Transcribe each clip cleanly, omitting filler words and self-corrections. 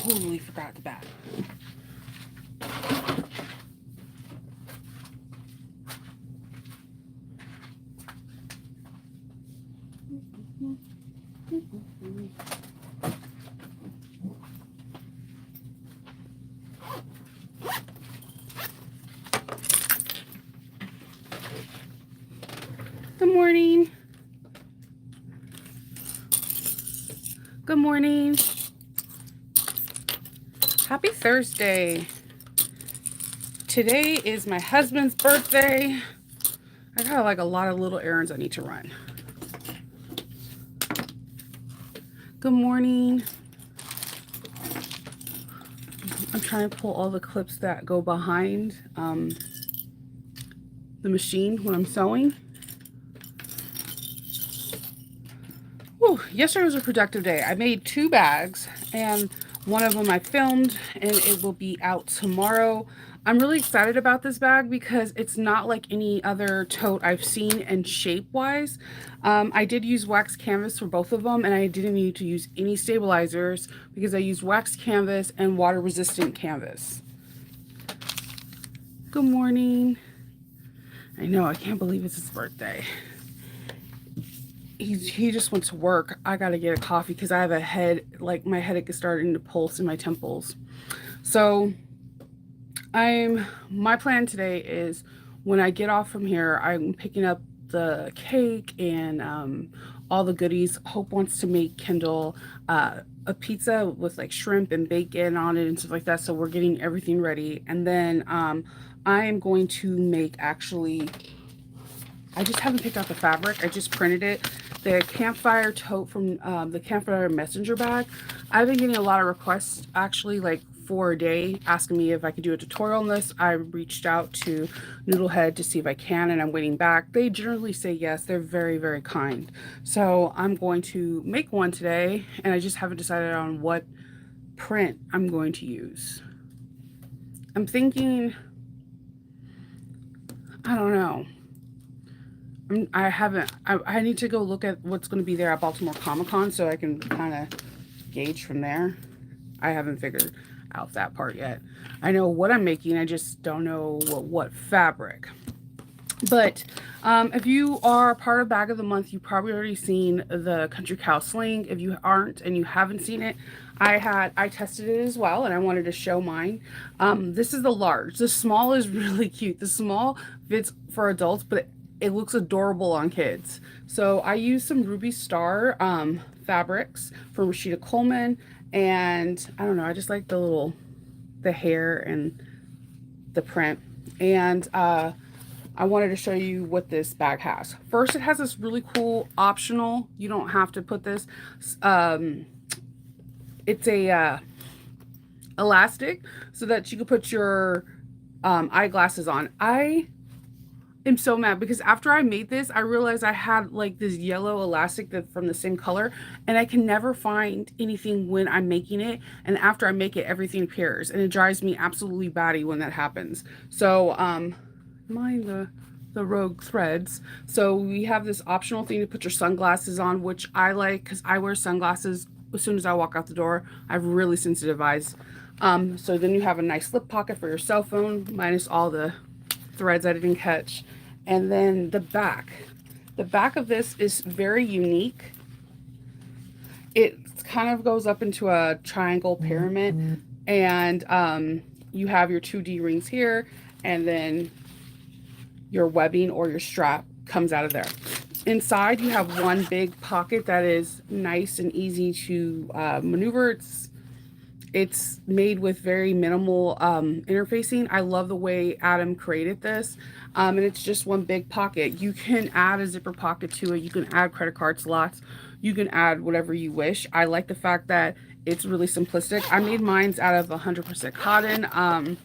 totally forgot the bag. Good morning. Good morning. Happy Thursday. Today is my husband's birthday. I got like a lot of little errands I need to run. Good morning. I'm trying to pull all the clips that go behind the machine when I'm sewing. Whew, yesterday was a productive day. I made 2 bags, and one of them I filmed, and it will be out tomorrow. I'm really excited about this bag because it's not like any other tote I've seen and shape-wise. I did use wax canvas for both of them, and I didn't need to use any stabilizers because I used wax canvas and water-resistant canvas. Good morning. I know, I can't believe it's his birthday. He just went to work. I gotta get a coffee because I have a head, like my headache is starting to pulse in my temples. So my plan today is when I get off from here, I'm picking up the cake and all the goodies. Hope wants to make Kendall a pizza with like shrimp and bacon on it and stuff like that. So we're getting everything ready. And then I am going to make I just haven't picked out the fabric. I just printed it. The campfire tote from the campfire messenger bag. I've been getting a lot of requests actually like for a day asking me if I could do a tutorial on this. I reached out to Noodlehead to see if I can, and I'm waiting back. They generally say yes. They're very, very kind. So I'm going to make one today, and I just haven't decided on what print I'm going to use. I'm thinking, I don't know. I need to go look at what's going to be there at Baltimore Comic Con so I can kind of gauge from there. I haven't figured out that part yet. I know what I'm making, I just don't know what fabric. But if you are part of Bag of the Month, you've probably already seen the Country Cow Sling. If you aren't and you haven't seen it, I tested it as well, and I wanted to show mine. This is the large. The small is really cute. The small fits for adults, but it looks adorable on kids. So I used some Ruby Star fabrics from Rashida Coleman, and I don't know, I just like the hair and the print. And I wanted to show you what this bag has. First, it has this really cool optional, you don't have to put this, it's a elastic so that you can put your eyeglasses on. I am so mad because after I made this, I realized I had like this yellow elastic that from the same color, and I can never find anything when I'm making it. And after I make it, everything appears, and it drives me absolutely batty when that happens. So, mind the rogue threads. So we have this optional thing to put your sunglasses on, which I like because I wear sunglasses as soon as I walk out the door. I have really sensitive eyes. So then you have a nice slip pocket for your cell phone, minus all the threads I didn't catch. And then the back. The back of this is very unique. It kind of goes up into a triangle pyramid, and you have your 2D rings here, and then your webbing or your strap comes out of there. Inside, you have one big pocket that is nice and easy to maneuver. It's made with very minimal interfacing. I love the way Adam created this. And it's just one big pocket. You can add a zipper pocket to it. You can add credit card slots. You can add whatever you wish. I like the fact that it's really simplistic. I made mine's out of 100% cotton.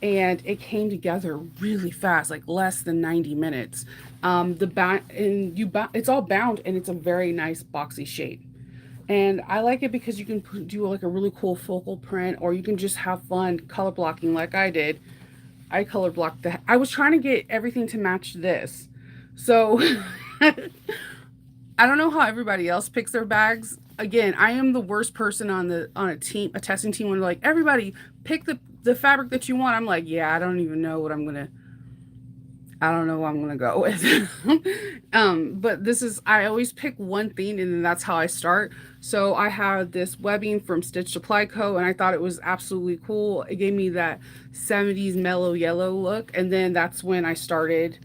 And it came together really fast, like less than 90 minutes. It's all bound, and it's a very nice boxy shape. And I like it because you can do like a really cool focal print, or you can just have fun color blocking like I did. I color blocked that. I was trying to get everything to match this. So I don't know how everybody else picks their bags. again, I am the worst person on a team, a testing team, when they're like, everybody pick the fabric that you want. I'm like, yeah, I don't know what I'm gonna go with. But this is, I always pick one thing and then that's how I start. So I have this webbing from Stitch Supply Co. and I thought it was absolutely cool. It gave me that 70s mellow yellow look. And then that's when I started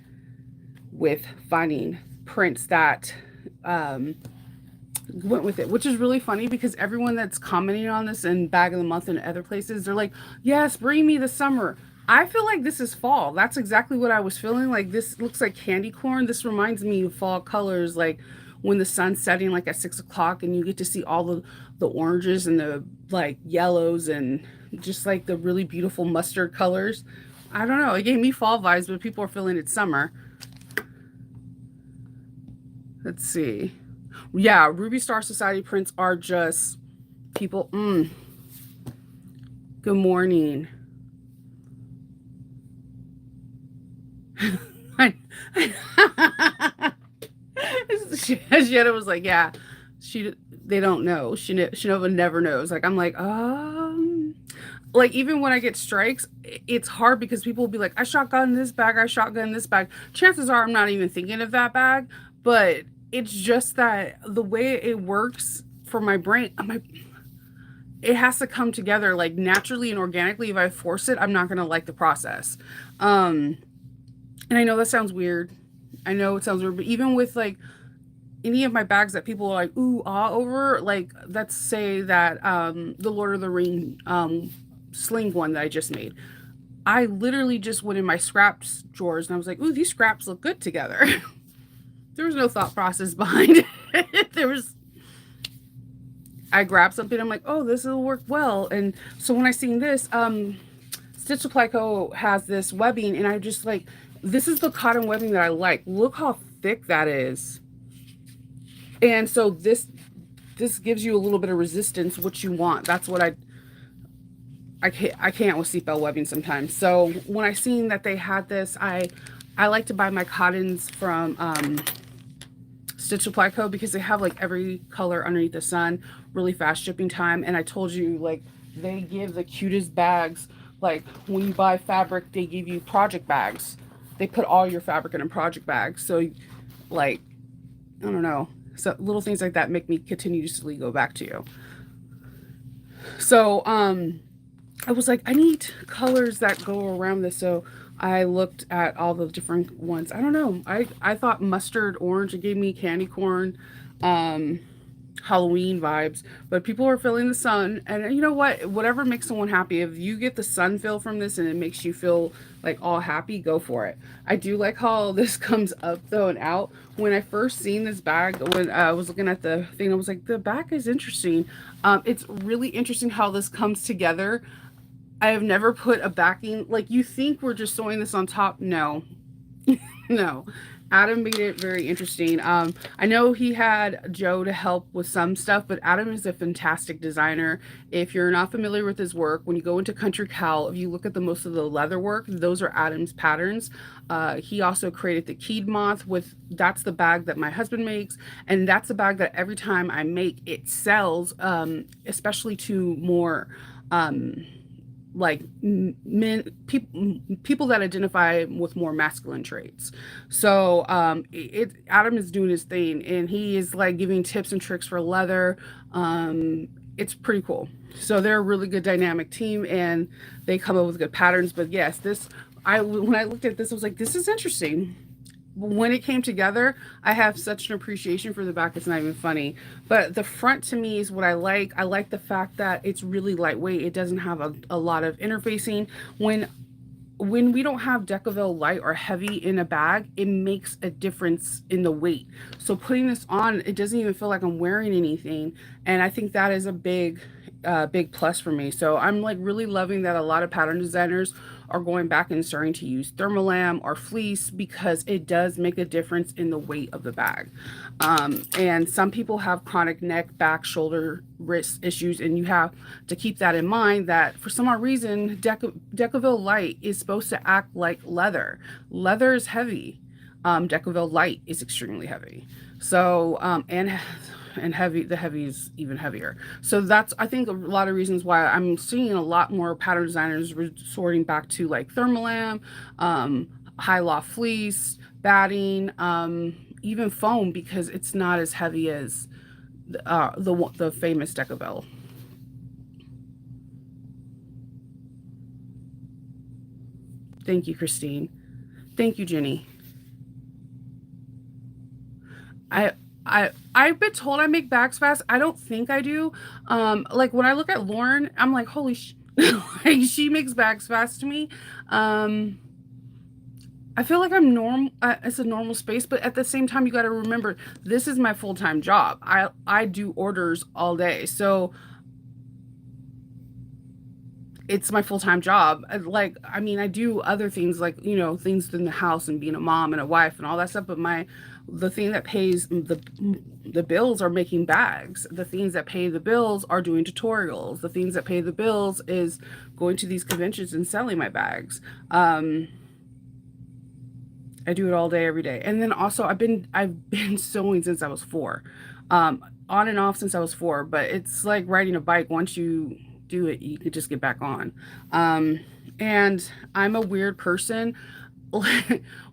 with finding prints that um, went with it, which is really funny because everyone that's commenting on this in Bag of the Month and other places, they're like, yes, bring me the summer. I feel like this is fall. That's exactly what I was feeling. Like, this looks like candy corn. This reminds me of fall colors, like when the sun's setting, like at 6 o'clock, and you get to see all the oranges and the like yellows and just like the really beautiful mustard colors. I don't know. It gave me fall vibes, but people are feeling it summer. Let's see. Yeah, Ruby Star Society prints are just people. Good morning. I, Shanna was like, yeah, they don't know. Shinova never knows. Like, I'm like, even when I get strikes, it's hard because people will be like, I shotgun this bag, I shotgun this bag. Chances are I'm not even thinking of that bag, but it's just that the way it works for my brain, it has to come together like naturally and organically. If I force it, I'm not gonna like the process. Um, and I know that sounds weird. I know it sounds weird, but even with like any of my bags that people are like ooh ah over, like let's say that the Lord of the Ring sling one that I just made. I literally just went in my scraps drawers and I was like, ooh, these scraps look good together. There was no thought process behind it. I grabbed something, I'm like, oh, this will work well. And so when I seen this, Stitch Supply Co. has this webbing, and I just like, this is the cotton webbing that I like. Look how thick that is. And so this gives you a little bit of resistance, which you want. That's what I can't with seatbelt webbing sometimes. So when I seen that they had this, I like to buy my cottons from Stitch Supply Co. because they have like every color underneath the sun, really fast shipping time. And I told you, like, they give the cutest bags. Like, when you buy fabric, they give you project bags. They put all your fabric in a project bag. So, like, I don't know. So little things like that make me continuously go back to you. So, I was like, I need colors that go around this. So I looked at all the different ones. I don't know. I thought mustard orange. It gave me candy corn, um, Halloween vibes. But people are feeling the sun, and you know what? Whatever makes someone happy. If you get the sun feel from this and it makes you feel like all happy, go for it. I do like how this comes up though and out. When I first seen this bag, when I was looking at the thing, I was like, the back is interesting. It's really interesting how this comes together. I have never put a backing, like, you think we're just sewing this on top. No, no. Adam made it very interesting. I know he had Joe to help with some stuff, but Adam is a fantastic designer. If you're not familiar with his work, when you go into Country Cow, if you look at the most of the leather work, those are Adam's patterns. He also created the Keyed Moth with, that's the bag that my husband makes, and that's the bag that every time I make, it sells, especially to more like men, people that identify with more masculine traits. So Adam is doing his thing, and he is like giving tips and tricks for leather. It's pretty cool. So they're a really good dynamic team, and they come up with good patterns. But yes, this, I when I looked at this, I was like, this is interesting. When it came together, I have such an appreciation for the back. It's not even funny. But the front to me is what I like. I like the fact that it's really lightweight. It doesn't have a lot of interfacing. When we don't have Decaville light or heavy in a bag, it makes a difference in the weight. So putting this on, it doesn't even feel like I'm wearing anything. And I think that is a big plus for me. So I'm like really loving that a lot of pattern designers are going back and starting to use thermolam or fleece because it does make a difference in the weight of the bag. And some people have chronic neck, back, shoulder, wrist issues, and you have to keep that in mind that for some odd reason, Decaville Light is supposed to act like leather. Leather is heavy. Decaville Light is extremely heavy. So, and and heavy, the heavy is even heavier. So that's, I think, a lot of reasons why I'm seeing a lot more pattern designers resorting back to like Thermolam, high loft fleece, batting, even foam, because it's not as heavy as the famous Decibel. Thank you, Christine. Thank you, Jenny. I I've been told I make bags fast. I don't think I do. Like when I look at Lauren, I'm like, holy like she makes bags fast to me. Um, I feel like I'm normal. It's a normal space, but at the same time, you got to remember this is my full time job. I do orders all day, so it's my full-time job. Like, I mean, I do other things like, things in the house and being a mom and a wife and all that stuff, but the thing that pays the bills are making bags. The things that pay the bills are doing tutorials. The things that pay the bills is going to these conventions and selling my bags. I do it all day, every day. And then also I've been sewing since I was 4. On and off since I was 4, but it's like riding a bike. Once you do it, you could just get back on. And I'm a weird person.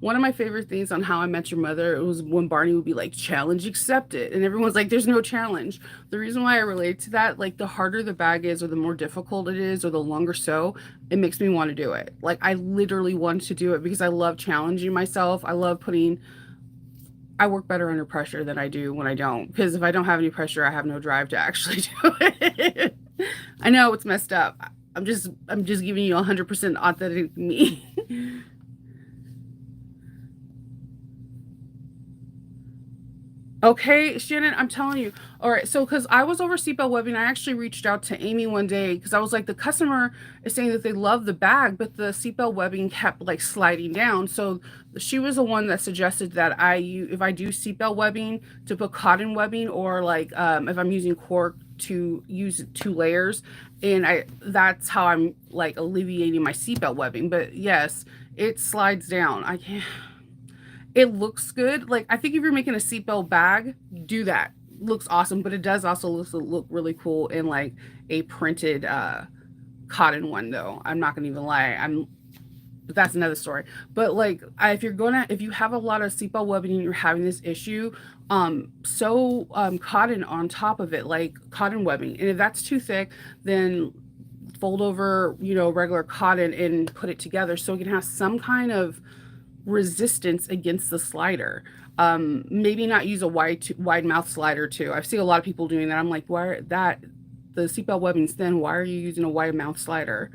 One of my favorite things on How I Met Your Mother, it was when Barney would be like, challenge accepted. And everyone's like, there's no challenge. The reason why I relate to that, like the harder the bag is or the more difficult it is or the longer sew, it makes me want to do it. Like I literally want to do it because I love challenging myself. I work better under pressure than I do when I don't. Because if I don't have any pressure, I have no drive to actually do it. I know it's messed up. I'm just giving you 100% authentic me. Okay, Shannon, I'm telling you. All right, so because I was over seatbelt webbing, I actually reached out to Amy one day because I was like, the customer is saying that they love the bag, but the seatbelt webbing kept like sliding down. So she was the one that suggested that if I do seatbelt webbing, to put cotton webbing, or like if I'm using cork, to use 2 layers, and that's how I'm like alleviating my seatbelt webbing. But yes, it slides down. I can't. It looks good. Like, I think if you're making a seatbelt bag, do that. Looks awesome, but it does also look really cool in like a printed cotton one though. I'm not gonna even lie. But that's another story. But like, if you have a lot of seatbelt webbing and you're having this issue, sew cotton on top of it, like cotton webbing. And if that's too thick, then fold over, regular cotton and put it together so it can have some kind of resistance against the slider. Maybe not use a wide mouth slider too. I've seen a lot of people doing that. I'm like, the seatbelt webbing's thin. Why are you using a wide mouth slider?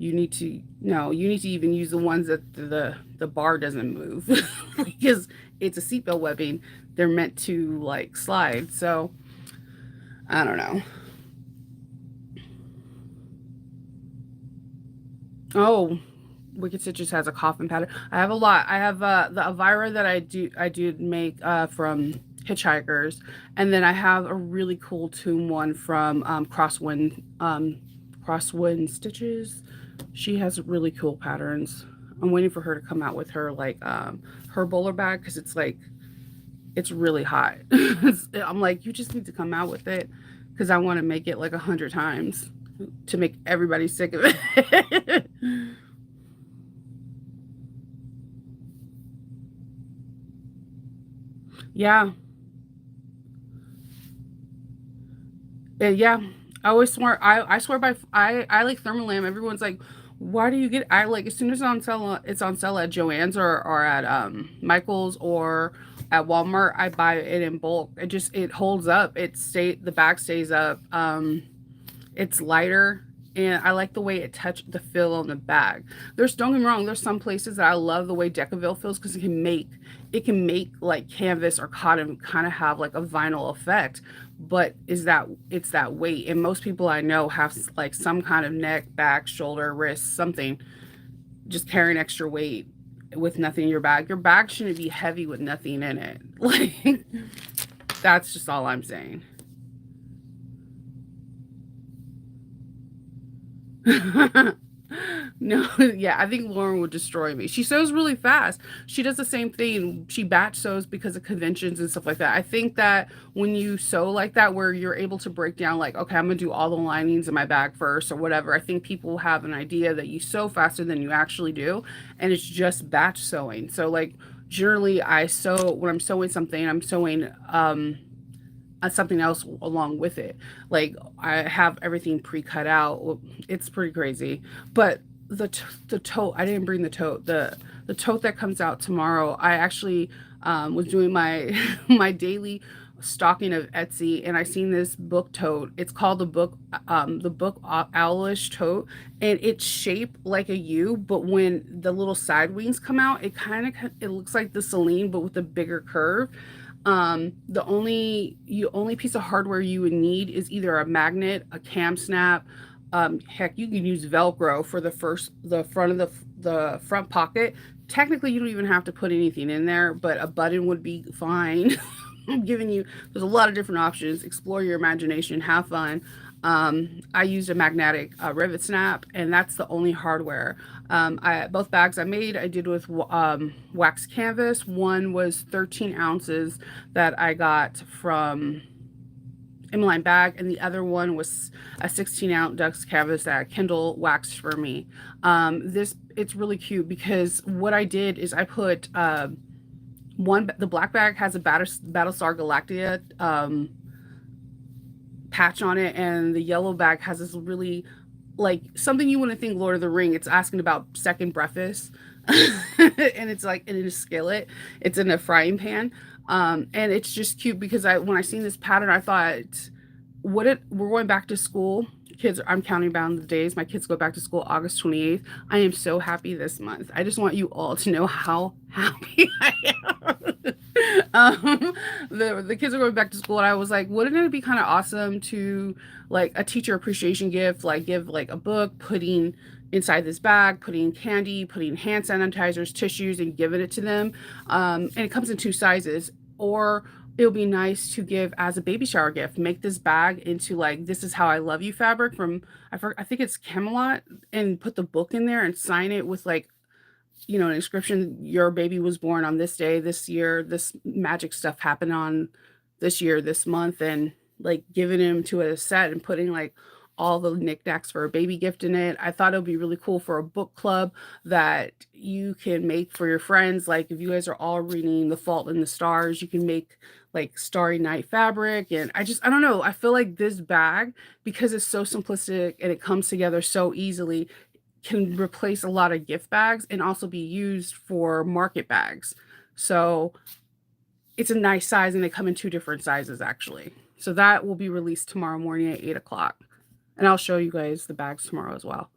You need to no, you need to even use the ones that the bar doesn't move because it's a seatbelt webbing. They're meant to like slide. So I don't know. Oh, Wicked Stitches has a coffin pattern. I have a lot. I have the Elvira that I do make from Hitchhikers, and then I have a really cool tomb one from Crosswind Stitches. She has really cool patterns. I'm waiting for her to come out with her like her bowler bag because it's really hot. I'm like, you just need to come out with it because I want to make it like 100 times to make everybody sick of it. Yeah. Yeah. I swear by I like Thermolam. Everyone's like, why do you get I like as soon as it's on sale at Joann's or at Michael's or at Walmart, I buy it in bulk. It holds up. The bag stays up. It's lighter, and I like the way it touched the feel on the bag. Don't get me wrong, there's some places that I love the way Decaville feels because it can make like canvas or cotton kind of have like a vinyl effect, but it's that weight. And most people I know have like some kind of neck, back, shoulder, wrist, something, just carrying extra weight with nothing in your bag. Your bag shouldn't be heavy with nothing in it. Like that's just all I'm saying. No, yeah, I think Lauren would destroy me. She sews really fast. She does the same thing. She batch sews because of conventions and stuff like that. I think that when you sew like that, where you're able to break down, like, okay, I'm gonna do all the linings in my bag first or whatever, I think people have an idea that you sew faster than you actually do. And it's just batch sewing. So, like, generally, I sew when I'm sewing something, I'm sewing, something else along with it. Like I have everything pre-cut out. Well, it's pretty crazy. But the tote, I didn't bring the tote. The tote that comes out tomorrow, I actually was doing my my daily stalking of Etsy, and I seen this book tote. It's called the book owlish tote, and it's shaped like a U, but when the little side wings come out, it looks like the Celine, but with a bigger curve. The only piece of hardware you would need is either a magnet, a cam snap. Heck, you can use Velcro for the front of the front pocket. Technically, you don't even have to put anything in there, but a button would be fine. I'm giving you, there's a lot of different options. Explore your imagination, have fun. I used a magnetic rivet snap, and that's the only hardware. Both bags I made, I did with wax canvas. One was 13 ounces that I got from Emmeline Bag, and the other one was a 16-ounce Dux canvas that Kindle waxed for me. This it's really cute because what I did is I put the black bag has a Battlestar Galactica patch on it, and the yellow bag has this really, like, something you wouldn't think Lord of the Ring. It's asking about second breakfast, and it's like in a skillet. It's in a frying pan, and it's just cute because when I seen this pattern, I thought, we're going back to school. Kids, I'm counting down the days. My kids go back to school August 28th. I am so happy this month. I just want you all to know how happy I am. The kids are going back to school, and I was like, wouldn't it be kind of awesome to, like, a teacher appreciation gift, like give like a book, putting inside this bag, putting candy, putting hand sanitizers, tissues, and giving it to them. And it comes in two sizes. Or it'll be nice to give as a baby shower gift. Make this bag into, like, this is how I love you fabric from, I think it's Camelot, and put the book in there and sign it with, like, an inscription. Your baby was born on this day, this year, this magic stuff happened on this year, this month, and, like, giving him to a set and putting, like, all the knickknacks for a baby gift in it. I thought it would be really cool for a book club that you can make for your friends. Like, if you guys are all reading The Fault in the Stars, you can make, like, Starry Night fabric. And I don't know. I feel like this bag, because it's so simplistic and it comes together so easily, can replace a lot of gift bags and also be used for market bags. So it's a nice size, and they come in two different sizes actually. So that will be released tomorrow morning at 8 o'clock. And I'll show you guys the bags tomorrow as well.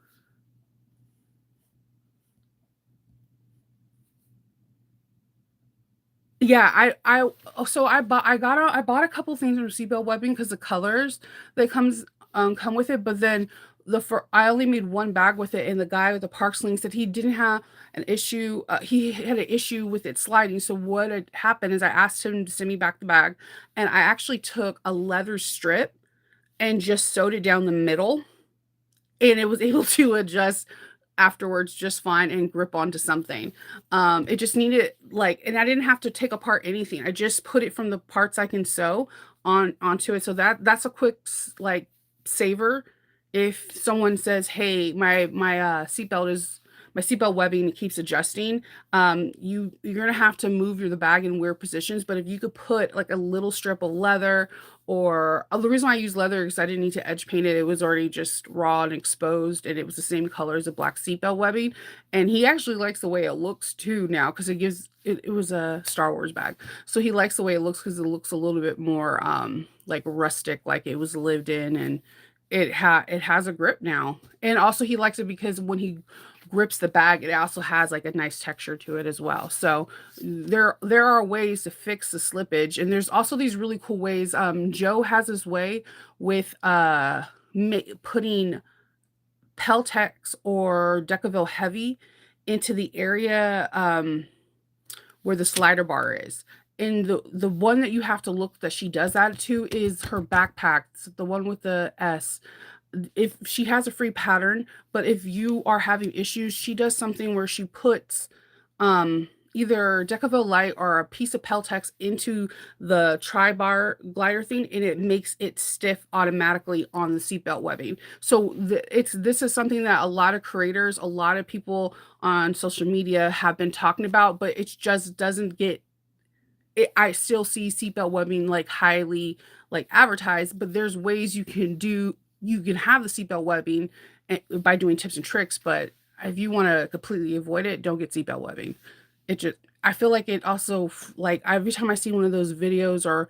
Yeah, I bought a couple things from Seatbelt Webbing because the colors that come with it, but then I only made one bag with it, and the guy with the Park Sling said he didn't have an issue. He had an issue with it sliding. So what had happened is I asked him to send me back the bag, and I actually took a leather strip and just sewed it down the middle, and it was able to adjust afterwards just fine and grip onto something. It just needed, like, and I didn't have to take apart anything. I just put it from the parts I can sew onto it. So that's a quick like saver. If someone says, "Hey, my seatbelt webbing keeps adjusting," you're gonna have to move the bag in weird positions. But if you could put like a little strip of leather, or the reason why I use leather is I didn't need to edge paint it. It was already just raw and exposed, and it was the same color as the black seatbelt webbing. And he actually likes the way it looks too now, because it was a Star Wars bag. So he likes the way it looks because it looks a little bit more like rustic, like it was lived in, and it has a grip now. And also he likes it because when he grips the bag, it also has like a nice texture to it as well. So there are ways to fix the slippage, and there's also these really cool ways. Joe has his way with putting Peltex or Decaville Heavy into the area where the slider bar is. And the one that you have to look that she does that to is her backpack, the one with the S. if she has a free pattern, but if you are having issues, she does something where she puts either Decavil Light or a piece of Peltex into the tri-bar glider thing, and it makes it stiff automatically on the seatbelt webbing. So this is something that a lot of creators, a lot of people on social media have been talking about, but it just doesn't get it. I still see seatbelt webbing like highly like advertised, but there's ways you can have the seatbelt webbing by doing tips and tricks, but if you want to completely avoid it, don't get seatbelt webbing. It just I feel like it also like every time I see one of those videos or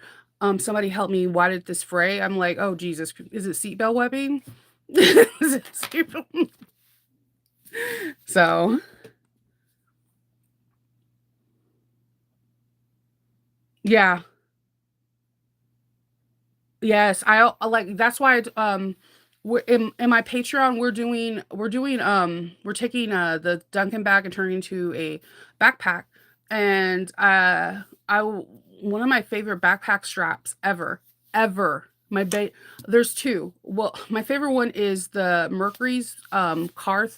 somebody help me, why did this fray? I'm like, oh Jesus, is it seatbelt webbing? Is it seatbelt? So yeah. Yes, like that's why we're in my Patreon we're taking the Duncan bag and turning into a backpack, and one of my favorite backpack straps ever my there's two. Well, my favorite one is the Mercury's from Car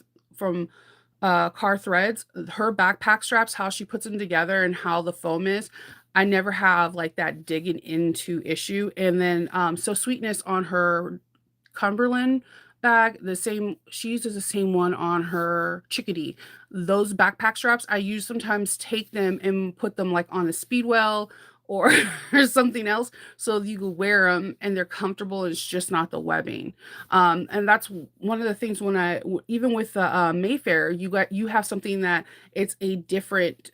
Threads. Her backpack straps, how she puts them together and how the foam is. I never have like that digging into issue. And then So Sweetness on her Cumberland bag, the same she uses the same one on her Chickadee. Those backpack straps, I use sometimes take them and put them like on a Speedwell or or something else so you can wear them and they're comfortable. It's just not the webbing. And that's one of the things when even with the Mayfair, you have something that it's a different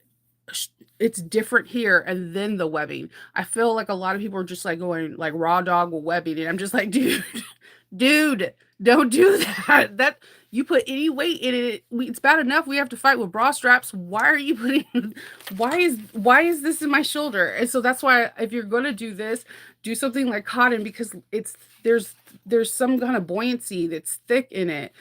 it's different here and then the webbing. I feel like a lot of people are just like going like raw dog with webbing, and I'm just like, dude, dude, don't do that. That you put any weight in it, it's bad enough we have to fight with bra straps. Why are you putting? Why is this in my shoulder? And so that's why if you're gonna do this, do something like cotton because there's some kind of buoyancy that's thick in it.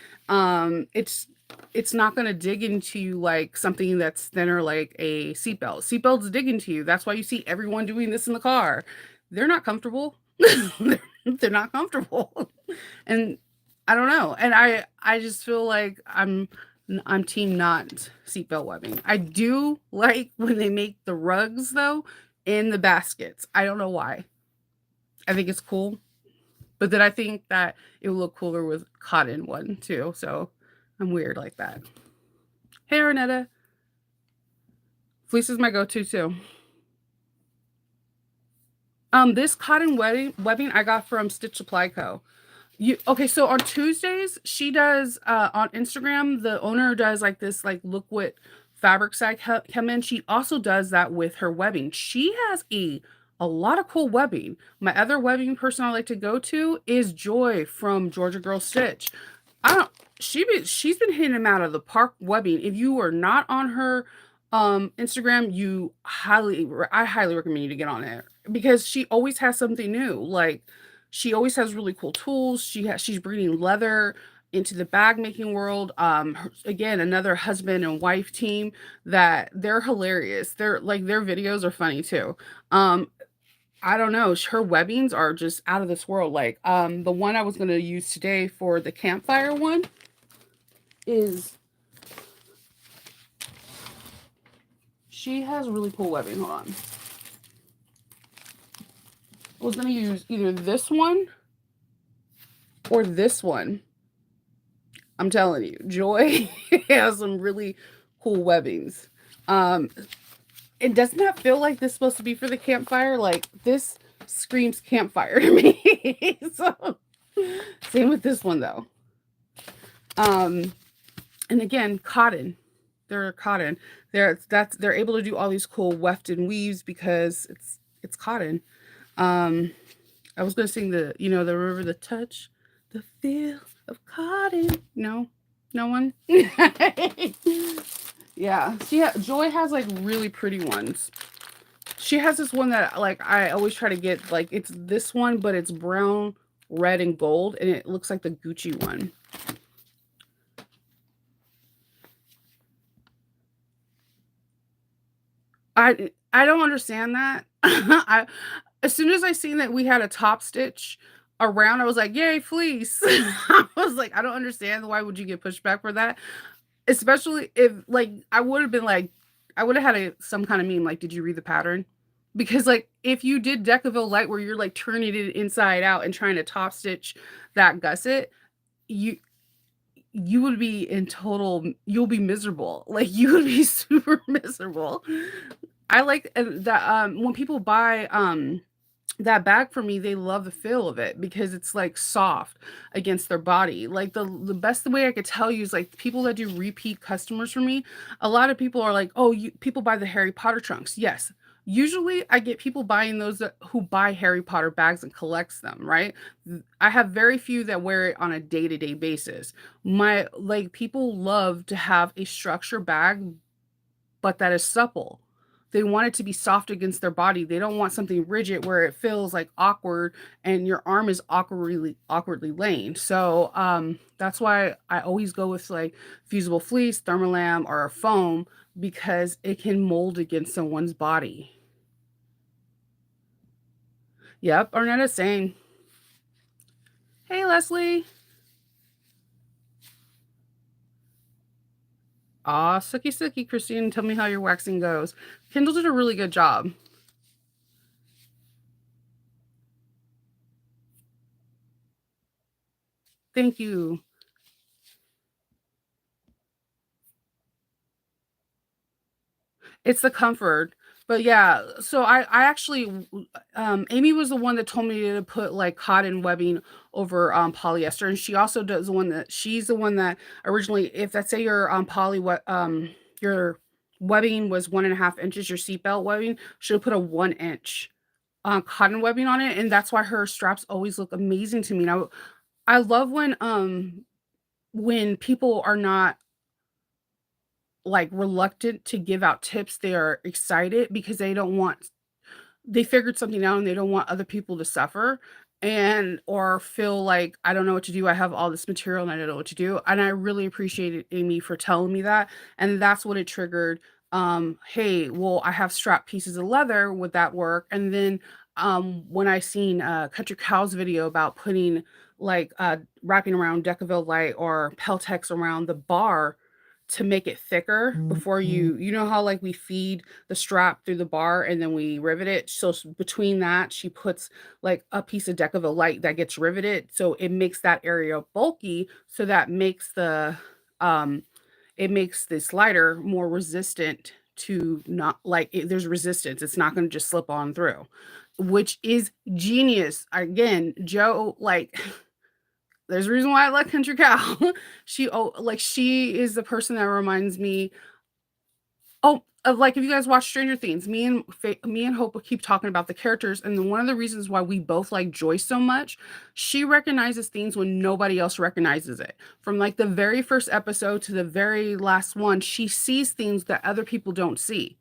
It's not going to dig into you like something that's thinner like a seatbelt. Seatbelts dig into you. That's why you see everyone doing this in the car. They're not comfortable. They're not comfortable. And I don't know. And I just feel like I'm team not seatbelt webbing. I do like when they make the rugs though in the baskets. I don't know why. I think it's cool. But then I think that it will look cooler with cotton one too. So I'm weird like that. Hey, Arnetta. Fleece is my go-to too. This cotton webbing I got from Stitch Supply Co. So on Tuesdays she does on Instagram the owner does like this like look what fabrics I come in. She also does that with her webbing. She has a lot of cool webbing. My other webbing person I like to go to is Joy from Georgia Girl Stitch. I don't she's been hitting him out of the park webbing. If you are not on her Instagram, I highly recommend you to get on there because she always has something new. Like she always has really cool tools. She's bringing leather into the bag making world. Again, another husband and wife team that they're hilarious. Their videos are funny too. Um I don't know. Her webbings are just out of this world. Like the one I was going to use today for the campfire one is she has really cool webbing. Hold on. I was going to use either this one or this one. I'm telling you, Joy has some really cool webbings. Um, it does not feel like this is supposed to be for the campfire. Like this screams campfire to me. So same with this one though. And again, cotton. They're cotton. They're able to do all these cool weft and weaves because it's cotton. Um, I was gonna sing the river, the touch, the feel of cotton. No, no one. Yeah, Joy has like really pretty ones. She has this one that like I always try to get like it's this one, but it's brown, red, and gold, and it looks like the Gucci one. I don't understand that. As soon as I seen that we had a top stitch around, I was like, "Yay, fleece." I was like, "I don't understand why would you get pushback for that?" Especially if like I would have been like I would have had some kind of meme like, "Did you read the pattern?" Because like if you did Decaville Light where you're like turning it inside out and trying to top stitch that gusset, you you would be in total you'll be miserable. Like you would be super miserable. I like that when people buy that bag for me, they love the feel of it because it's like soft against their body. Like the best way I could tell you is like people that do repeat customers for me, a lot of people are like, "Oh, you people buy the Harry Potter trunks." Yes. Usually I get people buying those who buy Harry Potter bags and collects them, right? I have very few that wear it on a day-to-day basis. My like people love to have a structure bag but that is supple. They want it to be soft against their body. They don't want something rigid where it feels like awkward and your arm is awkwardly laying. So that's why I always go with like fusible fleece, thermolam, or a foam because it can mold against someone's body. Yep, Arnetta's saying, "Hey Leslie, ah, sucky sucky, Christine, tell me how your waxing goes." Kendall did a really good job. Thank you. It's the comfort. But yeah, so I actually Amy was the one that told me to put like cotton webbing over polyester, and she also does the one that she's the one that originally, if let's say your your webbing was 1.5 inches, your seatbelt webbing should have put a 1 inch cotton webbing on it, and that's why her straps always look amazing to me. Now I love when people are not like reluctant to give out tips. They are excited because they figured something out and they don't want other people to suffer and or feel like I don't know what to do. I have all this material and I don't know what to do. And I really appreciated Amy for telling me that. And that's what it triggered. Hey, well, I have strap pieces of leather. Would that work? And then when I seen Country Cow's video about putting like wrapping around Decaville Light or Peltex around the bar to make it thicker before you know how like we feed the strap through the bar and then we rivet it. So between that, she puts like a piece of Decaville Light that gets riveted. So it makes that area bulky. So that makes um it makes the slider more resistant to not like there's resistance. It's not going to just slip on through, which is genius. Again, Joe, like there's a reason why I like Country Cow. She is the person that reminds me of like if you guys watch Stranger Things, me and Hope will keep talking about the characters, and then one of the reasons why we both like Joyce so much, she recognizes things when nobody else recognizes it. From like the very first episode to the very last one, she sees things that other people don't see.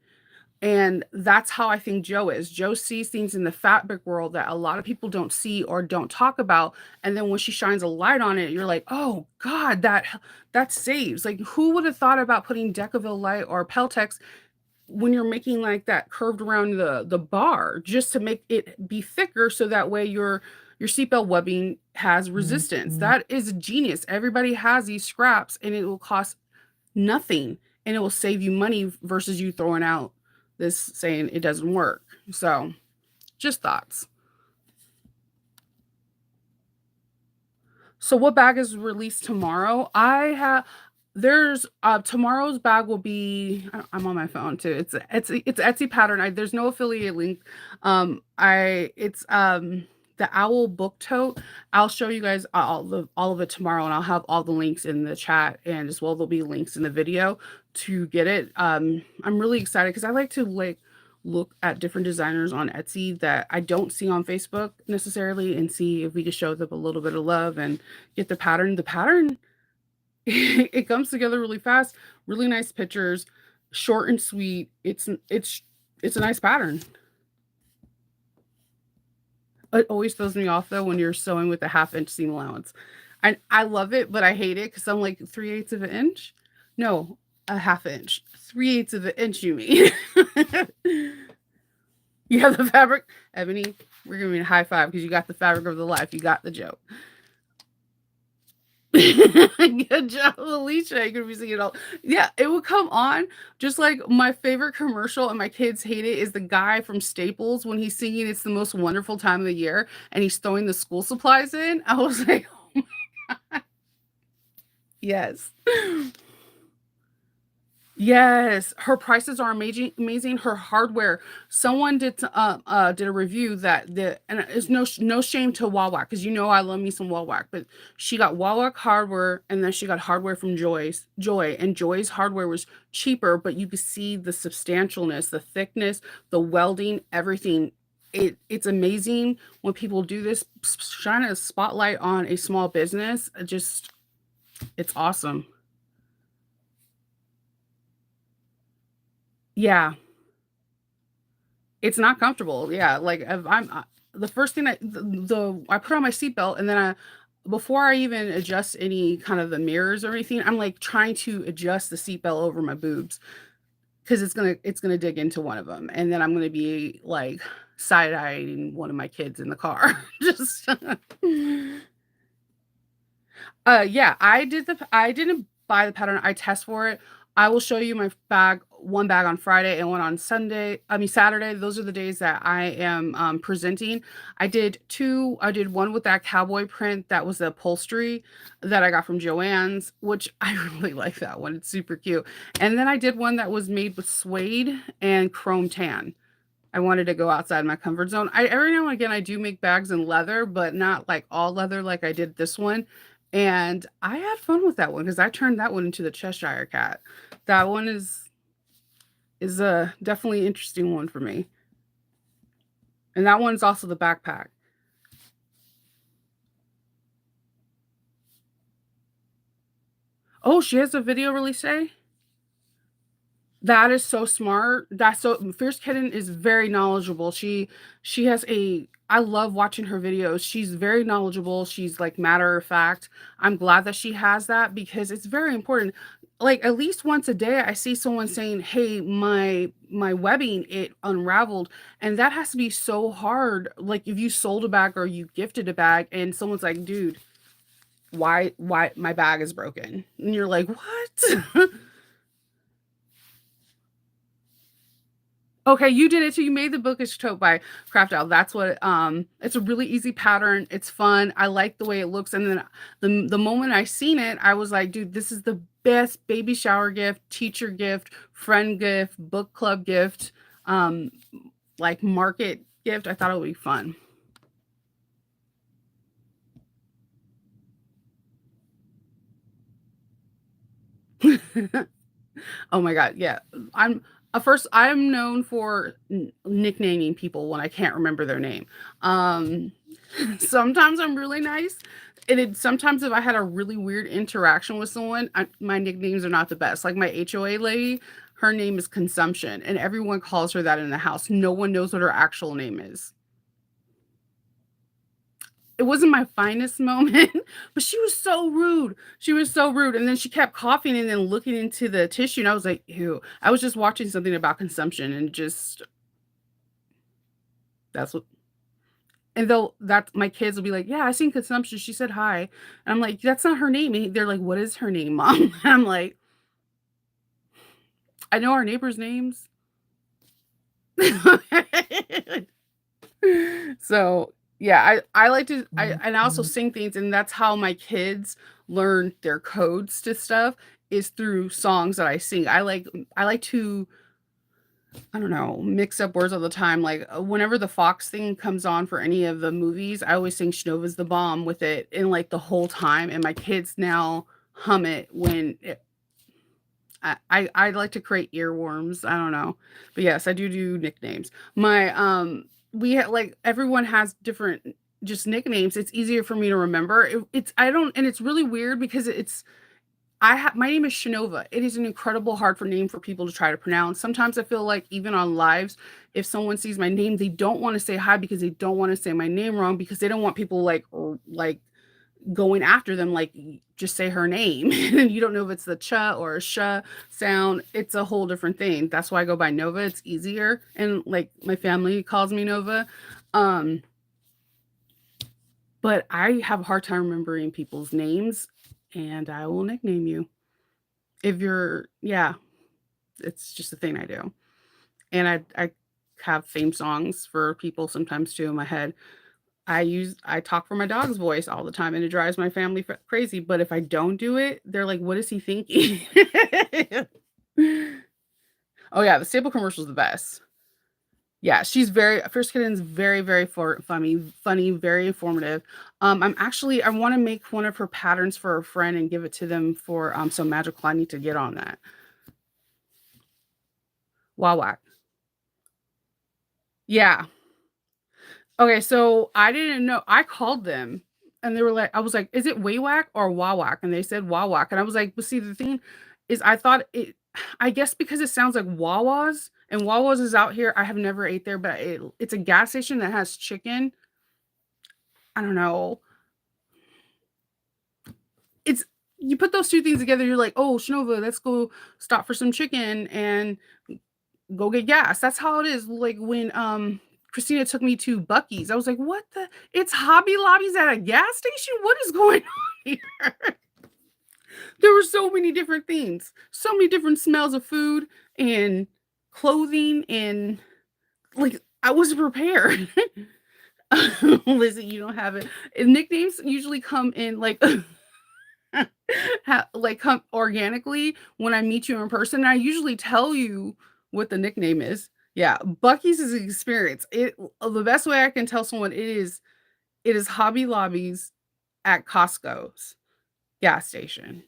And that's how I think Joe is. Joe sees things in the fabric world that a lot of people don't see or don't talk about. And then when she shines a light on it, you're like, oh God, that saves. Like who would have thought about putting Decaville Light or Peltex when you're making like that curved around the bar just to make it be thicker so that way your seatbelt webbing has resistance. That is genius. Everybody has these scraps and it will cost nothing and it will save you money versus you throwing out this saying it doesn't work. So, just thoughts. So what bag is released tomorrow? I have there's tomorrow's bag will be I'm on my phone too. It's Etsy pattern. There's no affiliate link. I it's the owl book tote. I'll show you guys all of it tomorrow and I'll have all the links in the chat and as well there'll be links in the video to get it. I'm really excited because I like to like look at different designers on Etsy that I don't see on Facebook necessarily and see if we can show them a little bit of love and get the pattern. The pattern, it comes together really fast, really nice pictures, short and sweet. It's a nice pattern. It always throws me off though when you're sewing with a 1/2 inch seam allowance. I love it, but I hate it because I'm like 3/8 of an inch. No, a 1/2 inch. 3/8 of an inch, you mean? You have the fabric, Ebony. We're giving you a high five because you got the fabric of the life. You got the joke. Good job, Alicia. You're gonna be singing it all. Yeah, it would come on. Just like my favorite commercial, and my kids hate it, is the guy from Staples when he's singing "It's the most wonderful time of the year" and he's throwing the school supplies in. I was like, oh, yes. Yes, her prices are amazing. Amazing. Her hardware. Someone did a review that the and it's no shame to Wawak because you know I love me some Wawak, but she got Wawak hardware and then she got hardware from Joy, and Joy's hardware was cheaper, but you could see the substantialness, the thickness, the welding, everything. It's amazing when people do this, shine a spotlight on a small business. Just it's awesome. Yeah. It's not comfortable, yeah, like, if the first thing I put on my seatbelt, and then before I even adjust any kind of the mirrors or anything, I'm, like, trying to adjust the seatbelt over my boobs because it's gonna dig into one of them, and then I'm gonna be, like, side-eyeing one of my kids in the car, just yeah, I didn't buy the pattern, I test for it. I will show you my bag, one bag on Friday and one on Saturday. Those are the days that I am presenting. I did one with that cowboy print that was the upholstery that I got from Joann's, which I really like that one. It's super cute. And then I did one that was made with suede and chrome tan. I wanted to go outside my comfort zone. Every now and again I do make bags in leather, but not like all leather like I did this one. And I had fun with that one because I turned that one into the Cheshire Cat. That one is a definitely interesting one for me. And that one's also the backpack. Oh, she has a video release day? That is so smart. That's so Fierce Kitten is very knowledgeable. She has a I love watching her videos. She's very knowledgeable. She's like matter of fact. I'm glad that she has that because it's very important. Like at least once a day I see someone saying, "Hey, my webbing it unraveled." And that has to be so hard. Like if you sold a bag or you gifted a bag and someone's like, "Dude, why my bag is broken?" And you're like, "What?" Okay, you did it too. You made the bookish tote by Craft Owl. That's what it's a really easy pattern. It's fun. I like the way it looks. And then the moment I seen it, I was like, dude, this is the best baby shower gift, teacher gift, friend gift, book club gift, um, like market gift. I thought it would be fun. Oh my god, yeah. I'm known for nicknaming people when I can't remember their name. Um, sometimes I'm really nice, and sometimes if I had a really weird interaction with someone, my nicknames are not the best. Like my HOA lady, her name is Consumption, and everyone calls her that in the house. No one knows what her actual name is. It wasn't my finest moment, but she was so rude. She was so rude, and then she kept coughing and then looking into the tissue, and I was like, "Ew." I was just watching something about consumption and just that's what and they'll that my kids will be like, "Yeah, I seen consumption. She said hi." And I'm like, "That's not her name." And they're like, "What is her name, mom?" And I'm like, "I know our neighbors' names." So yeah, I like to I also sing things, and that's how my kids learn their codes to stuff is through songs that I sing. I like to I don't know, mix up words all the time. Like whenever the Fox thing comes on for any of the movies, I always sing Shnova's the Bomb with it in like the whole time, and my kids now hum it I like to create earworms. I don't know. But yes, I do nicknames. My like everyone has different just nicknames. It's easier for me to remember. It's I don't and it's really weird because it's I have my name is Shinova. It is an incredible hard for name for people to try to pronounce. Sometimes I feel like even on lives, if someone sees my name, they don't want to say hi because they don't want to say my name wrong because they don't want people like going after them like just say her name and you don't know if it's the cha or a sh sound. It's a whole different thing. That's why I go by Nova. It's easier and like my family calls me Nova. but I have a hard time remembering people's names, and I will nickname you. If you're yeah, it's just a thing I do. And I have theme songs for people sometimes too in my head. I talk for my dog's voice all the time, and it drives my family crazy, but if I don't do it, they're like, "What is he thinking?" Oh, yeah, the Staple commercial is the best. Yeah, she's very First Kitten's very, very funny, very informative. I wanna make one of her patterns for a friend and give it to them for, some magical I need to get on that. Wawak. Yeah. Okay, so I didn't know I called them, and they were like I was like, "Is it Waywak or Wawak?" And they said Wawak, and I was like, "But see, the thing is I thought it I guess because it sounds like Wawa's, and Wawa's is out here, I have never ate there, but it's a gas station that has chicken. I don't know. It's you put those 2 things together, you're like, "Oh, Shnova, let's go stop for some chicken and go get gas." That's how it is, like, when, Christina took me to Buc-ee's, I was like, "What the it's Hobby Lobby's at a gas station? What is going on here?" There were so many different things, so many different smells of food and clothing and, like, I wasn't prepared. Listen, you don't have it. And nicknames usually come in, like come organically when I meet you in person, and I usually tell you what the nickname is. Yeah, Bucky's is an experience. The best way I can tell someone it is Hobby Lobby's at Costco's gas station.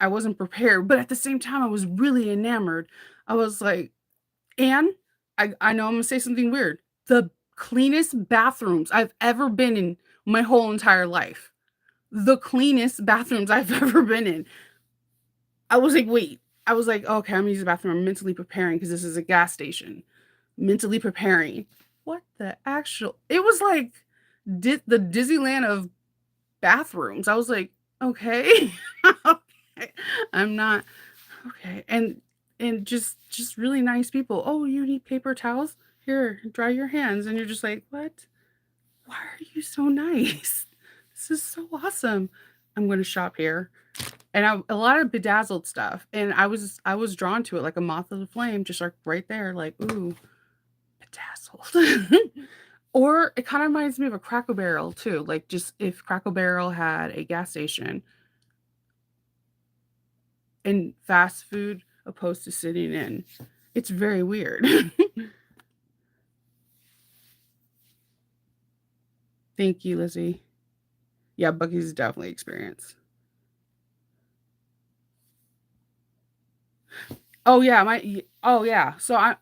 I wasn't prepared, but at the same time, I was really enamored. I was like, and I know I'm gonna say something weird. The cleanest bathrooms I've ever been in my whole entire life. The cleanest bathrooms I've ever been in. I was like, "Wait." I was like, "Okay, I'm gonna use the bathroom. I'm mentally preparing because this is a gas station." Mentally preparing. What the actual it was like the Disneyland of bathrooms. I was like, "Okay." Okay. I'm not okay. And just really nice people. "Oh, you need paper towels? Here, dry your hands." And you're just like, "What? Why are you so nice? This is so awesome. I'm gonna shop here." And a lot of bedazzled stuff, and I was drawn to it like a moth to the flame, just, like, right there, like, "Ooh, bedazzled." Or it kinda reminds me of a Cracker Barrel too, like, just if Cracker Barrel had a gas station and fast food opposed to sitting in. It's very weird. Thank you, Lizzie. Yeah, Buc-ee's is definitely experience. Oh, yeah, oh, yeah. So I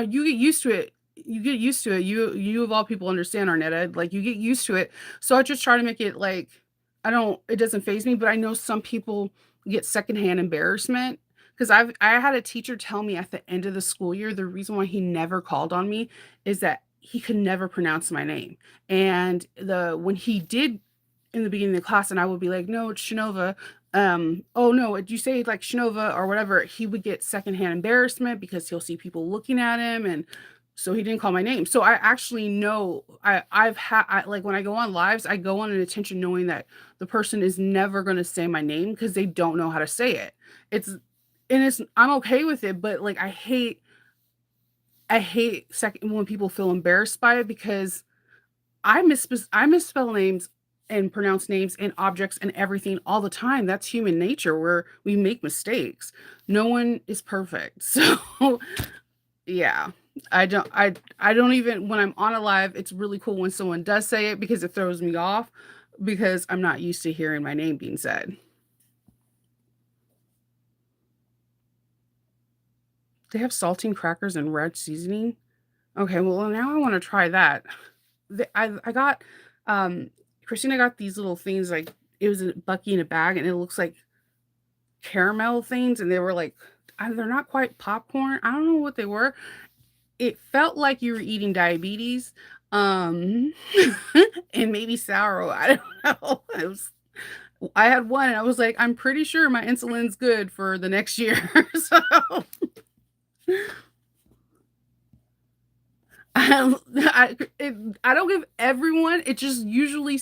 you get used to it. You get used to it. You of all people understand, Arnetta, like, you get used to it. So I just try to make it like it doesn't phase me, but I know some people get secondhand embarrassment because I had a teacher tell me at the end of the school year, the reason why he never called on me is that he could never pronounce my name. And when he did in the beginning of the class and I would be like, "No, it's Shinova." "Oh, no, did you say, like, Shinova or whatever?" He would get secondhand embarrassment because he'll see people looking at him, and so he didn't call my name. So I actually know like, when I go on lives, I go on an attention knowing that the person is never gonna say my name because they don't know how to say it. It's it's I'm okay with it, but, like, I hate second when people feel embarrassed by it because I misspell names and pronounce names and objects and everything all the time. That's human nature where we make mistakes. No one is perfect. So, yeah. I don't even when I'm on a live, it's really cool when someone does say it because it throws me off because I'm not used to hearing my name being said. They have saltine crackers and red seasoning? Okay, well, now I wanna try that. I got, um Christina got these little things, like it was a Bucky in a bag, and it looks like caramel things, and they were like they're not quite popcorn, I don't know what they were. It felt like you were eating diabetes, um, and maybe sour, I don't know. I had one, and I was like, "I'm pretty sure my insulin's good for the next year." So I don't give everyone. It just usually